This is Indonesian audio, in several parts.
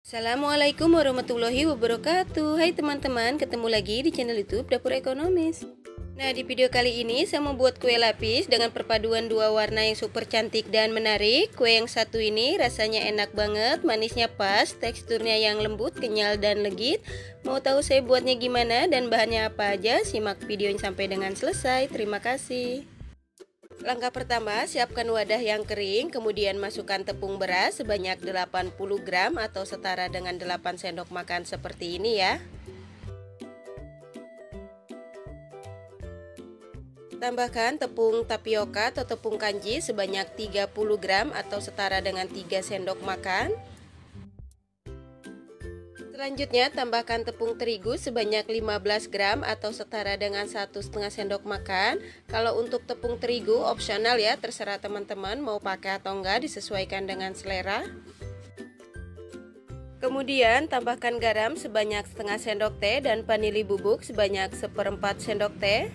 Assalamualaikum warahmatullahi wabarakatuh. Hai teman-teman, ketemu lagi di channel YouTube Dapur Ekonomis. Nah, di video kali ini saya membuat kue lapis dengan perpaduan dua warna yang super cantik dan menarik. Kue yang satu ini rasanya enak banget, manisnya pas, teksturnya yang lembut, kenyal dan legit. Mau tahu saya buatnya gimana dan bahannya apa aja? Simak videonya sampai dengan selesai. Terima kasih. Langkah pertama, siapkan wadah yang kering, kemudian masukkan tepung beras sebanyak 80 gram atau setara dengan 8 sendok makan seperti ini ya. Tambahkan tepung tapioka atau tepung kanji sebanyak 30 gram atau setara dengan 3 sendok makan. Selanjutnya tambahkan tepung terigu sebanyak 15 gram atau setara dengan 1,5 sendok makan. Kalau untuk tepung terigu opsional ya, terserah teman-teman mau pakai atau enggak, disesuaikan dengan selera. Kemudian tambahkan garam sebanyak setengah sendok teh dan vanili bubuk sebanyak 1/4 sendok teh.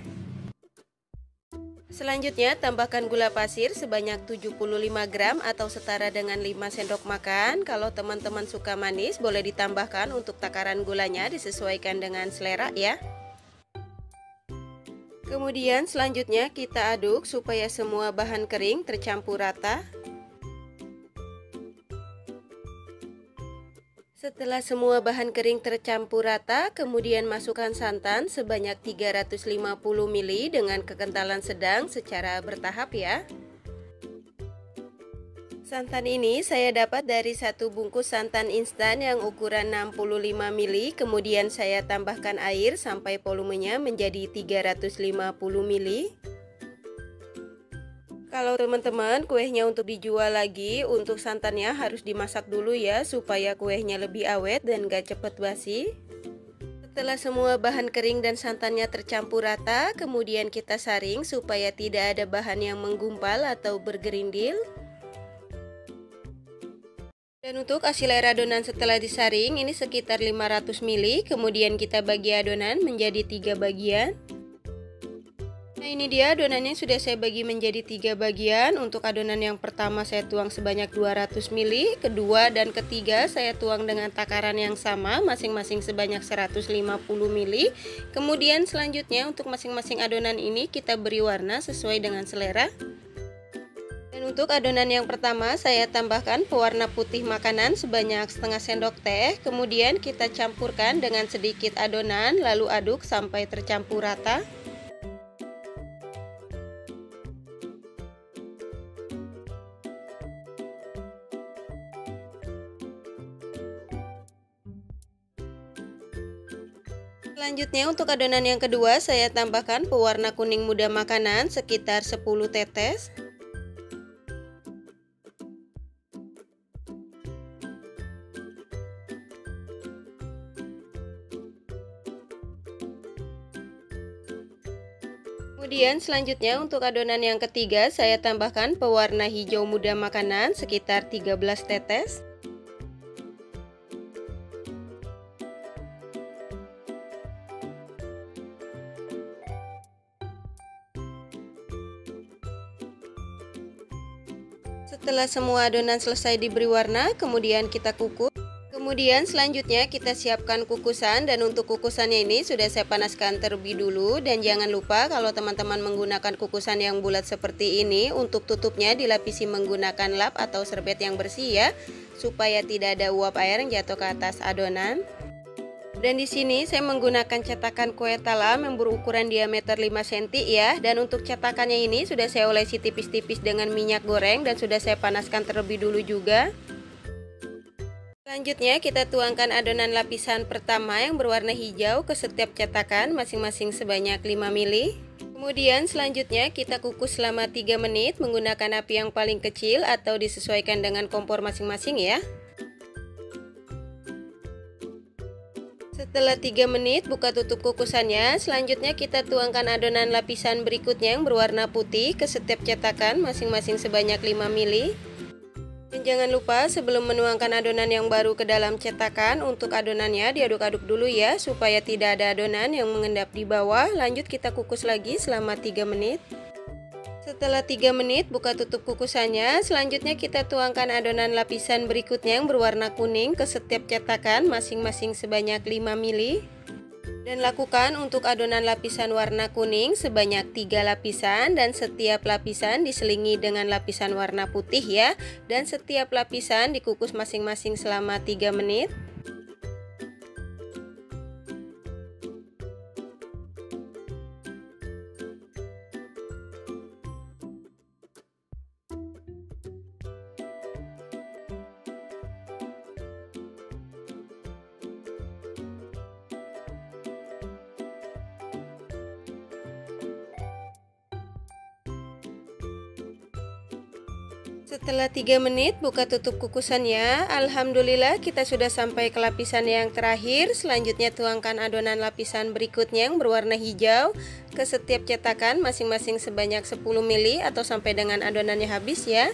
Selanjutnya tambahkan gula pasir sebanyak 75 gram atau setara dengan 5 sendok makan. Kalau teman-teman suka manis boleh ditambahkan, untuk takaran gulanya disesuaikan dengan selera ya. Kemudian selanjutnya kita aduk supaya semua bahan kering tercampur rata. Setelah semua bahan kering tercampur rata, kemudian masukkan santan sebanyak 350 ml dengan kekentalan sedang secara bertahap ya. Santan ini saya dapat dari satu bungkus santan instan yang ukuran 65 ml, kemudian saya tambahkan air sampai volumenya menjadi 350 ml. Kalau teman-teman kuehnya untuk dijual lagi, untuk santannya harus dimasak dulu ya, supaya kuehnya lebih awet dan gak cepet basi. Setelah semua bahan kering dan santannya tercampur rata, kemudian kita saring supaya tidak ada bahan yang menggumpal atau bergerindil. Dan untuk hasil air adonan setelah disaring ini sekitar 500 ml, kemudian kita bagi adonan menjadi 3 bagian. Nah, ini dia adonannya sudah saya bagi menjadi 3 bagian. Untuk adonan yang pertama saya tuang sebanyak 200 ml, kedua dan ketiga saya tuang dengan takaran yang sama, masing-masing sebanyak 150 ml. Kemudian selanjutnya untuk masing-masing adonan ini kita beri warna sesuai dengan selera. Dan untuk adonan yang pertama saya tambahkan pewarna putih makanan sebanyak setengah sendok teh. Kemudian kita campurkan dengan sedikit adonan, lalu aduk sampai tercampur rata. Selanjutnya untuk adonan yang kedua saya tambahkan pewarna kuning muda makanan sekitar 10 tetes. Kemudian selanjutnya untuk adonan yang ketiga saya tambahkan pewarna hijau muda makanan sekitar 13 tetes. Setelah semua adonan selesai diberi warna, kemudian kita kukus. Kemudian selanjutnya kita siapkan kukusan, dan untuk kukusannya ini sudah saya panaskan terlebih dulu. Dan jangan lupa kalau teman-teman menggunakan kukusan yang bulat seperti ini, untuk tutupnya dilapisi menggunakan lap atau serbet yang bersih ya, supaya tidak ada uap air yang jatuh ke atas adonan. Dan di sini saya menggunakan cetakan kue talam yang berukuran diameter 5 cm ya. Dan untuk cetakannya ini sudah saya olesi tipis-tipis dengan minyak goreng dan sudah saya panaskan terlebih dulu juga. Selanjutnya kita tuangkan adonan lapisan pertama yang berwarna hijau ke setiap cetakan masing-masing sebanyak 5 ml. Kemudian selanjutnya kita kukus selama 3 menit menggunakan api yang paling kecil atau disesuaikan dengan kompor masing-masing ya. Setelah 3 menit buka tutup kukusannya, selanjutnya kita tuangkan adonan lapisan berikutnya yang berwarna putih ke setiap cetakan masing-masing sebanyak 5 ml. Dan jangan lupa sebelum menuangkan adonan yang baru ke dalam cetakan, untuk adonannya diaduk-aduk dulu ya, supaya tidak ada adonan yang mengendap di bawah. Lanjut kita kukus lagi selama 3 menit. Setelah 3 menit buka tutup kukusannya, selanjutnya kita tuangkan adonan lapisan berikutnya yang berwarna kuning ke setiap cetakan masing-masing sebanyak 5 ml. Dan lakukan untuk adonan lapisan warna kuning sebanyak 3 lapisan dan setiap lapisan diselingi dengan lapisan warna putih ya. Dan setiap lapisan dikukus masing-masing selama 3 menit. Setelah 3 menit buka tutup kukusannya. Alhamdulillah kita sudah sampai ke lapisan yang terakhir. Selanjutnya tuangkan adonan lapisan berikutnya yang berwarna hijau ke setiap cetakan masing-masing sebanyak 10 ml atau sampai dengan adonannya habis ya.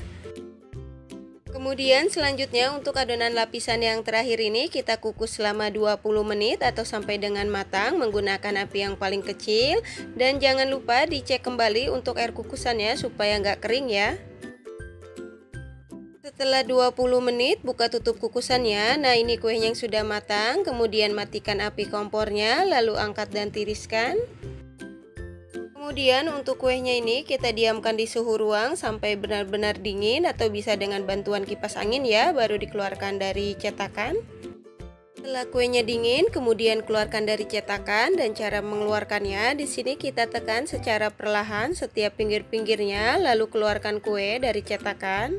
Kemudian selanjutnya untuk adonan lapisan yang terakhir ini kita kukus selama 20 menit atau sampai dengan matang menggunakan api yang paling kecil. Dan jangan lupa dicek kembali untuk air kukusannya supaya nggak kering ya. Setelah 20 menit buka tutup kukusannya. Nah ini kuenya yang sudah matang. Kemudian matikan api kompornya, lalu angkat dan tiriskan. Kemudian untuk kuenya ini kita diamkan di suhu ruang sampai benar-benar dingin atau bisa dengan bantuan kipas angin ya, baru dikeluarkan dari cetakan. Setelah kuenya dingin, kemudian keluarkan dari cetakan. Dan cara mengeluarkannya di sini kita tekan secara perlahan setiap pinggir-pinggirnya, lalu keluarkan kue dari cetakan.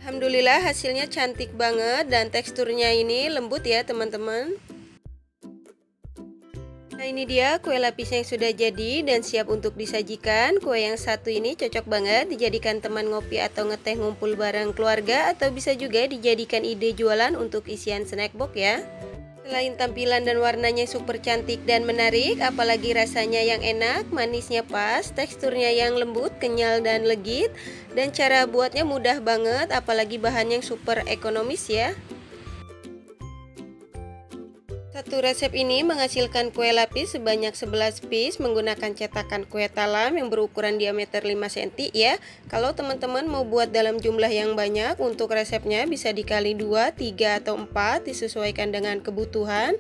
Alhamdulillah hasilnya cantik banget dan teksturnya ini lembut ya teman-teman. Nah ini dia kue lapis yang sudah jadi dan siap untuk disajikan. Kue yang satu ini cocok banget dijadikan teman ngopi atau ngeteh ngumpul bareng keluarga, atau bisa juga dijadikan ide jualan untuk isian snack box ya. Selain tampilan dan warnanya super cantik dan menarik, apalagi rasanya yang enak, manisnya pas, teksturnya yang lembut, kenyal dan legit, dan cara buatnya mudah banget, apalagi bahannya yang super ekonomis ya. Satu resep ini menghasilkan kue lapis sebanyak 11 piece menggunakan cetakan kue talam yang berukuran diameter 5 cm ya. Kalau teman-teman mau buat dalam jumlah yang banyak, untuk resepnya bisa dikali 2, 3, atau 4 disesuaikan dengan kebutuhan.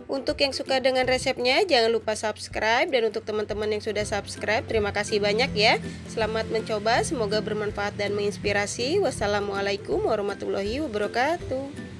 Untuk yang suka dengan resepnya jangan lupa subscribe, dan untuk teman-teman yang sudah subscribe terima kasih banyak ya. Selamat mencoba, semoga bermanfaat dan menginspirasi. Wassalamualaikum warahmatullahi wabarakatuh.